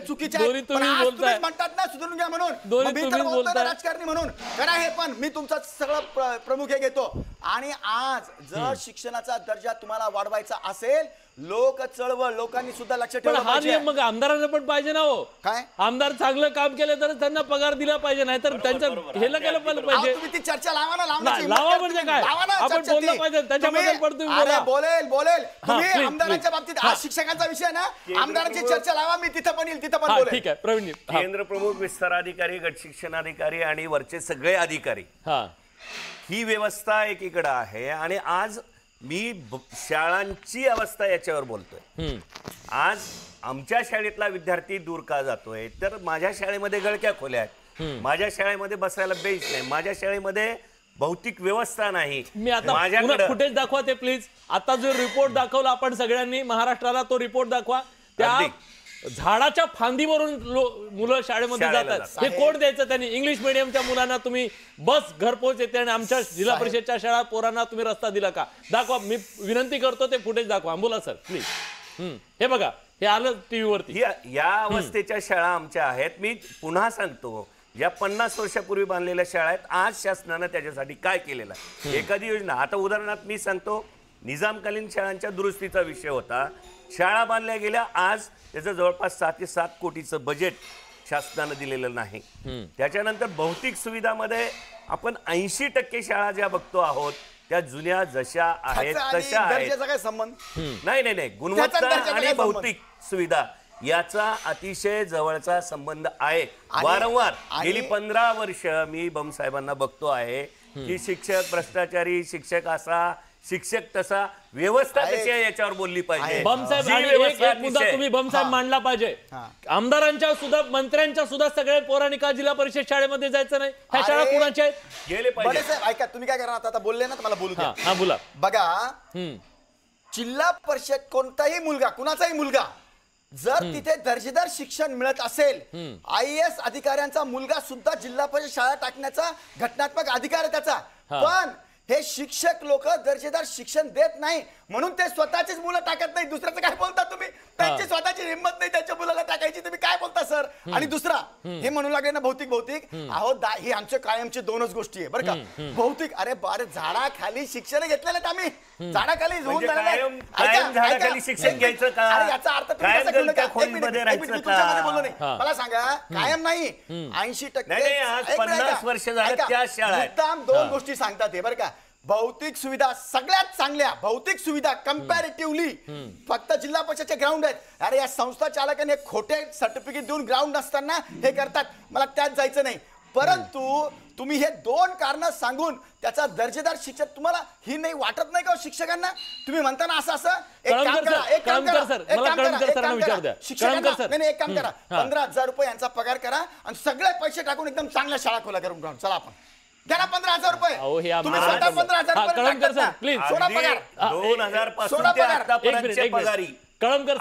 चुकीचे आहे. पण आज तुम्ही म्हणतात ना सुधारून घ्या म्हणून, मी तर बोलतोय राजकारणी म्हणून करा हे. पण मी तुमचं सगळं प्रमुख हे घेतो. आणि आज जर शिक्षणाचा दर्जा तुम्हाला वाढवायचा असेल, लोक चळवळ लोकांनी सुद्धा लक्ष ठेवलं पाहिजे. मग आमदारांना पण पाहिजे ना हो. काय आमदार चांगलं काम केलं तर त्यांना पगार दिला पाहिजे, नाही तर त्यांचं हेला केलं पाहिजे. तुम्ही ती चर्चा लावा ना, लावा म्हणजे काय, आपण बोललं पाहिजे त्याच्याबद्दल. पण तुम्ही बोलेल तुम्ही आमदारांच्या बाबतीत आज शिक्षकांचा विषय ना, आमदारांची चर्चा लावा, मी तिथं पण येईल, तिथं पण बोलेल. ठीक आहे प्रवीण. केंद्र प्रमुख, विस्तार अधिकारी, गट शिक्षणाधिकारी आणि वरचे सगळे अधिकारी, ही व्यवस्था एकीकडे आहे. आणि आज मी शाळांची अवस्था याच्यावर बोलतोय. आज आमच्या शाळेतला विद्यार्थी दूर का जातोय, तर माझ्या शाळेमध्ये गळक्या खोल्या आहेत, माझ्या शाळेमध्ये बसायला बेंच नाही, माझ्या शाळेमध्ये भौतिक व्यवस्था नाही. मी आता माझ्याकडे फुटेज दाखवा ते प्लीज. आता जो रिपोर्ट दाखवला आपण सगळ्यांनी महाराष्ट्राला, तो रिपोर्ट दाखवा. त्या झाडाच्या फांदीवरून मुलं शाळेमध्ये जातात, हे कोण द्यायचं त्यांनी? इंग्लिश मिडियमच्या मुलांना तुम्ही बस घरपोच येते आणि आमच्या जिल्हा परिषदच्या शाळा पोरांना तुम्ही रस्ता दिला का? दाखवा, मी विनंती करतो ते फुटेज दाखवा. बोला सर प्लीज. हे बघा, हे आलं टीव्ही वरती. या अवस्थेच्या शाळा आमच्या आहेत. मी पुन्हा सांगतो, या 50 वर्षापूर्वी बांधलेल्या शाळा आहेत. आज शासनानं त्याच्यासाठी काय केलेलं आहे, एखादी योजना. आता उदाहरणार्थ मी सांगतो, निजामकालीन शाळांच्या दुरुस्तीचा विषय होता, शाळा बांधल्या गेल्या. आज त्याचं जवळपास 6 ते 7 कोटीचं बजेट शासनानं दिलेलं नाही. त्याच्यानंतर भौतिक सुविधामध्ये आपण 80% शाळा ज्या बघतो आहोत त्या जुन्या जशा आहेत तशा आहेत. काय संबंध? नाही, गुणवत्ता आणि भौतिक सुविधा याचा अतिशय जवळचा संबंध आहे. वारंवार गेली 15 वर्ष मी बमसाहेबांना बघतो आहे की शिक्षक भ्रष्टाचारी, शिक्षक असा, शिक्षक तसा, व्यवस्था कशी आहे याच्यावर बोलली पाहिजे. बमसाहेब, एक मुद्दा तुम्ही बमसाहेब मांडला पाहिजे. आमदारांच्या सुद्धा, मंत्र्यांच्या सुद्धा सगळ्या पोरांनी का जिल्हा परिषद शाळेमध्ये जायचं नाही? ह्या शाळा कुणाच्या आहेत? गेले पाहिजे. ऐका, तुम्ही काय करा, आता बोलले ना, मला बोलू द्या. हा बोला. बघा, जिल्हा परिषद कोणताही मुलगा, कुणाचाही मुलगा जर तिथे दर्जेदार शिक्षण मिळत असेल, IAS अधिकाऱ्यांचा मुलगा सुद्धा जिल्हा परिषद शाळा टाकण्याचा घटनात्मक अधिकार आहे त्याचा. पण हे शिक्षक लोक दर्जेदार शिक्षण देत नाही म्हणून ते स्वतःचीच मुलं टाकत नाही. दुसऱ्याचं काय बोलता तुम्ही? त्यांची स्वतःची हिंमत नाही त्यांच्या मुलाला टाकायची, तुम्ही काय बोलता सर? आणि दुसरा, हे म्हणू लागले ना भौतिक, अहो हे आमच्या कायमची 2च गोष्टी आहे बरं का. भौतिक, अरे झाडाखाली शिक्षण घेतलेलं आहेत आम्ही, झाडाखाली झाडाखाली शिक्षण घ्यायचं का? याचा अर्थ बोललो नाही. मला सांगा, कायम नाही, 80%. 50 वर्ष झालं त्या शाळा. 2 गोष्टी सांगतात हे बरं का. भौतिक सुविधा सगळ्यात चांगल्या, भौतिक सुविधा कंपॅरेटिव्हली फक्त जिल्हा परिषदचे ग्राउंड आहेत. अरे या संस्था चालकांनी खोटे सर्टिफिकेट देऊन ग्राउंड नसताना हे करतात, मला त्यात जायचं नाही. परंतु तुम्ही हे 2 कारण सांगून त्याचा दर्जेदार शिक्षण तुम्हाला ही नाही वाटत नाही का शिक्षकांना? तुम्ही म्हणता ना असं एक काम करा, शिक्षकांना एक काम करा, 15,000 रुपये यांचा पगार करा आणि सगळे पैसे टाकून एकदम चांगल्या शाळा खोला करून ग्राउंड. चला आपण द्या 15,000 रुपये. तुम्ही स्वतः 15,000 रुपये प्लीज सोडा पगार. 2000 पासून ते आतापर्यंतच्या पगारी. कळमकर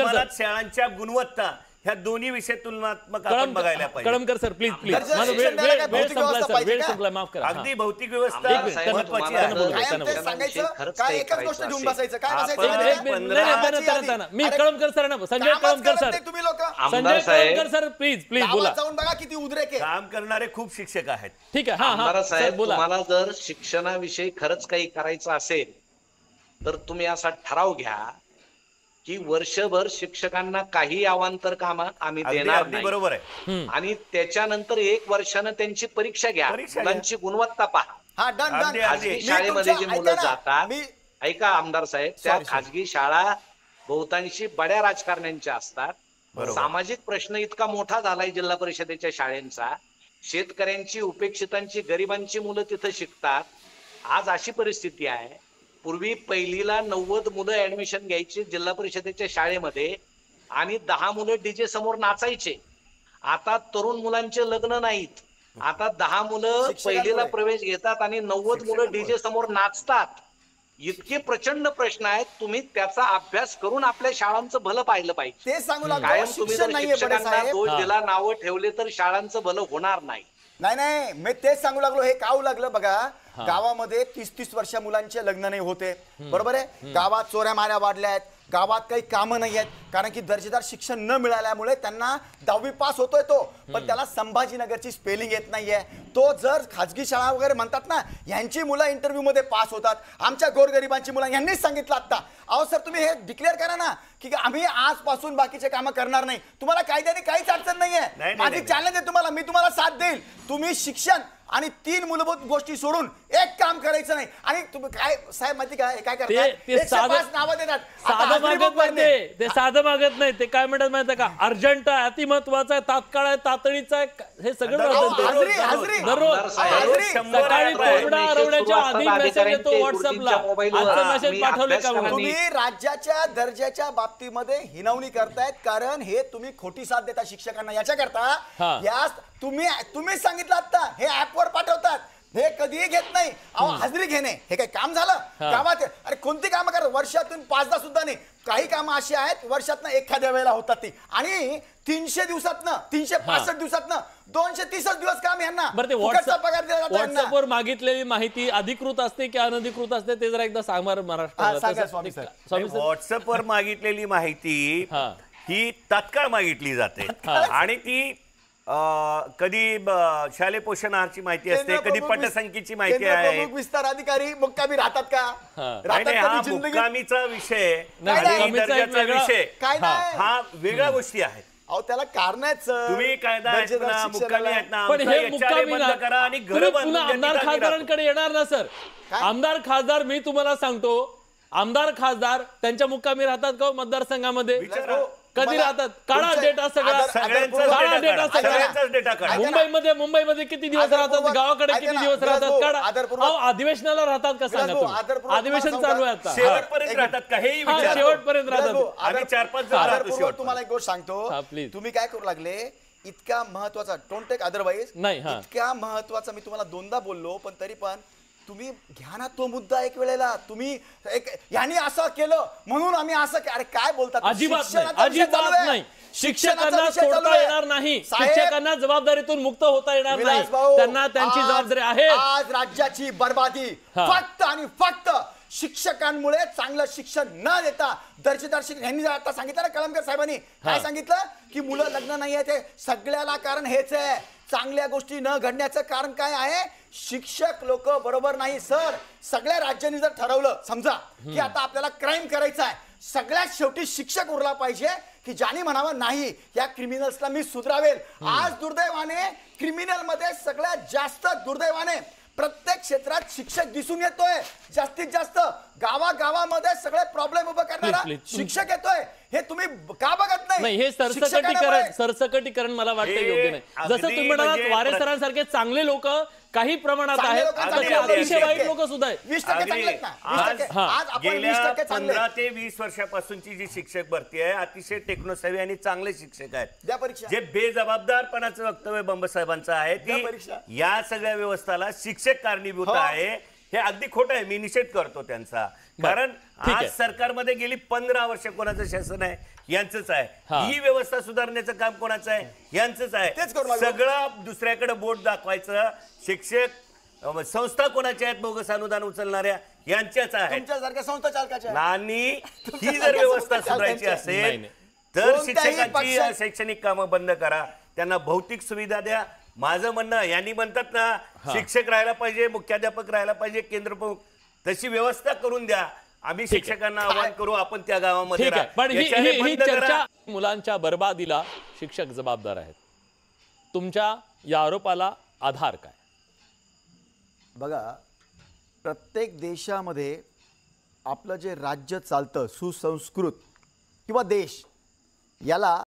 सर, शाळांच्या गुणवत्ता ह्या दोन्ही विषय तुलनात्मक आपण बघायला पाहिजे. कळमकर सर प्लीज वेळ संपला, माफ करा. अगदी भौतिक व्यवस्था महत्वाची आहे. एकच गोष्ट घेऊन बसायचं काय मी कळमकर सर ना, संजय कळमकर सर, तुम्ही लोक, संजय कळमकर सर प्लीज बोला. जाऊन बघा किती उद्रेक काम करणारे खूप शिक्षक आहेत. ठीक आहे. साहेब, तुम्हाला जर शिक्षणाविषयी खरंच काही करायचं असेल तर तुम्ही असा ठराव घ्या की वर्षभर शिक्षकांना काही अवांतर काम आम्ही देणार नाही. बरोबर आहे. आणि त्याच्यानंतर 1 वर्षानं त्यांची परीक्षा घ्या, मुलांची गुणवत्ता पहा. खाजगी शाळेमध्ये जी मुलं जातात, ऐका आमदार साहेब, त्या खाजगी शाळा बहुतांशी बड्या राजकारण्यांच्या असतात. सामाजिक प्रश्न इतका मोठा झालाय जिल्हा परिषदेच्या शाळांचा, शेतकऱ्यांची, उपेक्षितांची, गरिबांची मुलं तिथं शिकतात. आज अशी परिस्थिती आहे, पूर्वी पहिलीला 90 मुलं ऍडमिशन घ्यायची जिल्हा परिषदेच्या शाळेमध्ये आणि 10 मुलं डीजे समोर नाचायचे. आता तरुण मुलांचे लग्न नाहीत, आता 10 मुलं पहिलीला प्रवेश घेतात आणि 90 मुलं डीजे समोर नाचतात. इतके प्रचंड प्रश्न आहेत. तुम्ही त्याचा अभ्यास करून आपल्या शाळांचं भलं पाहिलं पाहिजे. ते सांगू लागलो, कायम तुम्ही जर शिक्षकांना दोष दिला, नावं ठेवले तर शाळांचं भलं होणार नाही. नाही, मी तेच सांगू लागलो. हे काऊ लागलं बघा, गावामध्ये 30-30 वर्षा मुलांचे लग्न नाही होते, बरोबर आहे. गावात चोऱ्या माऱ्या वाढल्या आहेत, गावात काही कामं नाही आहेत, कारण की दर्जेदार शिक्षण न मिळाल्यामुळे त्यांना 10वी पास होतोय तो, पण त्याला संभाजीनगरची स्पेलिंग येत नाहीये. तो जर खाजगी शाळा वगैरे म्हणतात ना, यांची मुलं इंटरव्ह्यू मध्ये पास होतात, आमच्या गोरगरिबांची मुलं, यांनीच सांगितलं आता. अहो सर, तुम्ही हे डिक्लेअर करा ना की आम्ही आजपासून बाकीचे कामं करणार नाही. तुम्हाला कायद्याने काहीच अडचण नाहीये. माझी चॅलेंज आहे तुम्हाला, मी तुम्हाला साथ देईल. तुम्ही शिक्षण आणि 3 मूलभूत गोष्टी सोडून एक काम करायचं नाही. आणि तुम्ही काय साहेब माहिती काय करतात, 105 नावं देतात. साधं मागत नाही ते साधं मागत नाही. ते काय म्हणतात माहिती का, अर्जंट आहे, अति महत्वाचं आहे, तात्काळ आहे, तातडीचं आहे, हे सगळं दररोज सकाळी कोरडा हरवण्याच्या आधी मेसेज येतो व्हॉट्सअपला, आजचा मेसेज पाठवले का म्हणून. तुम्ही राज्याच्या दर्जाच्या बाबतीमध्ये हिनवणी करतायत, कारण हे तुम्ही खोटी साथ देता शिक्षकांना. याच्या करता या तुम्ही सांगितलं आता, हे ऍपवर पाठवतात, हे कधीही घेत नाही. अहो हजेरी घेणे हे काही काम झालं गावात? अरे कोणती कामं करतात वर्षातून 5दा सुद्धा नाही. काही कामं अशी आहेत वर्षातनं एखाद्या वेळेला होतात ती, आणि 300 दिवसातनं 365 दिवसातनं 230 दिवस काम यांना पगार दिला जातो. व्हॉट्सअपवर मागितलेली माहिती अधिकृत असते की अनधिकृत असते ते जरा एकदा सांगा महाराष्ट्र. व्हॉट्सअपवर मागितलेली माहिती ही तात्काळ मागितली जाते, आणि ती कधी शालेय पोषण आहारची माहिती असते, कधी पटसंख्येची माहिती आहे. विस्तार अधिकारी मुक्कामी राहतात का? हा मुक्कामीचा विषय, दर्जाचा विषय, हा वेगळ्या गोष्टी आहेत. अहो त्याला कारणच तुम्ही कायदा मुक्कामी आहेत ना, पण हे मुक्कामी करा आणि घर पुन्हा आमदार खासदारांकडे येणार ना सर. आमदार खासदार मी तुम्हाला सांगतो, आमदार खासदार त्यांच्या मुक्कामी राहतात का मतदारसंघामध्ये? कधी राहतात? काढा डेटा सगळा डेटा. मुंबईमध्ये किती दिवस राहतात, गावाकडे किती दिवस राहतात, काढा. अधिवेशनाला राहतात का सांगा तुम्ही? अधिवेशन चालू आहे आता, शेवटपर्यंत राहतात का हे शेवटपर्यंत राहतात. आम्ही 4-5 तुम्हाला एक गोष्ट सांगतो, तुम्ही काय करू लागले, इतका महत्वाचा, डोंट टेक अदरवाईज, नाही इतका महत्वाचा मी तुम्हाला 2दा बोललो, पण तरी पण तुम्ही घ्या ना तो मुद्दा एक वेळेला. तुम्ही यांनी असं केलं म्हणून आम्ही असं, अरे काय बोलतात? अजिबात नाही. शिक्षकांना सोडता येणार नाही, शिक्षकांना जबाबदारीतून मुक्त होता येणार नाही, त्यांना त्यांची जबाबदारी आहे. आज राज्याची बर्बादी फक्त आणि फक्त शिक्षकांमुळे. चांगलं शिक्षण न देता दर्जेदार शिक्षण, यांनी आता सांगितलं ना कळमकर साहेबांनी, काय सांगितलं की मुलं लग्न नाही आहे, ते सगळ्याला कारण हेच आहे. चांगल्या गोष्टी न घडण्याचं कारण काय आहे? शिक्षक लोक बरोबर नाही. सर, सगळ्या राज्यांनी जर ठरवलं समजा की आता आपल्याला क्राईम करायचा आहे, सगळ्यात शेवटी शिक्षक उरला पाहिजे की ज्याने म्हणावं नाही या क्रिमिनल्सला मी सुधारेल. आज दुर्दैवाने क्रिमिनल मध्ये सगळ्यात जास्त दुर्दैवाने प्रत्येक क्षेत्रात शिक्षक दिसून येतोय. जास्तीत जास्त गावागावामध्ये सगळे प्रॉब्लेम उभं करणारा शिक्षक येतोय. हे तुम्ही का बघत नाही? हे सरसकटीकरण मला वाटतं योग्य नाही. जसं तुम्ही म्हणालात वारे सरांसारखे चांगले लोक काही प्रमाणात आहेत, अतिशय वाईट लोक सुद्धा आहेत. 15 ते 20 वर्षापासूनची जी शिक्षक भरती आहे, अतिशय टेक्नोसेव्ही आणि चांगले शिक्षक आहेत, जे बेजबाबदारपणाचं वक्तव्य बंबसाहेबांचं आहे की या सगळ्या व्यवस्थेला शिक्षक कारणीभूत आहे. हे अगदी खोटं आहे, मी निषेध करतो त्यांचा. कारण आज सरकारमध्ये गेली 15 वर्ष कोणाचं शासन आहे? यांचंच आहे. ही व्यवस्था सुधारण्याचं काम कोणाचं आहे? यांचंच आहे. सगळं दुसऱ्याकडे बोट दाखवायचं. शिक्षक संस्था कोणाच्या आहेत बोगस अनुदान उचलणाऱ्या? यांच्याच आहेत. तुमच्यासारख्या संस्था चालकाच्या. आणि ही जर व्यवस्था सुधारायची असेल तर शिक्षकांची शैक्षणिक कामं बंद करा, त्यांना भौतिक सुविधा द्या. माझं म्हणणं, यांनी म्हणतात ना शिक्षक राहायला पाहिजे, मुख्याध्यापक राहायला पाहिजे, केंद्रप्रमुख, तशी व्यवस्था करून द्या. आम्ही शिक्षकांना आवाहन करू, आपण त्या गावामध्ये पण ही चर्चा, मुलांच्या बर्बादीला शिक्षक जबाबदार आहेत. तुमच्या या आरोपाला आधार काय? बघा, प्रत्येक देशामध्ये आपलं जे राज्य चालतं सुसंस्कृत किंवा देश, याला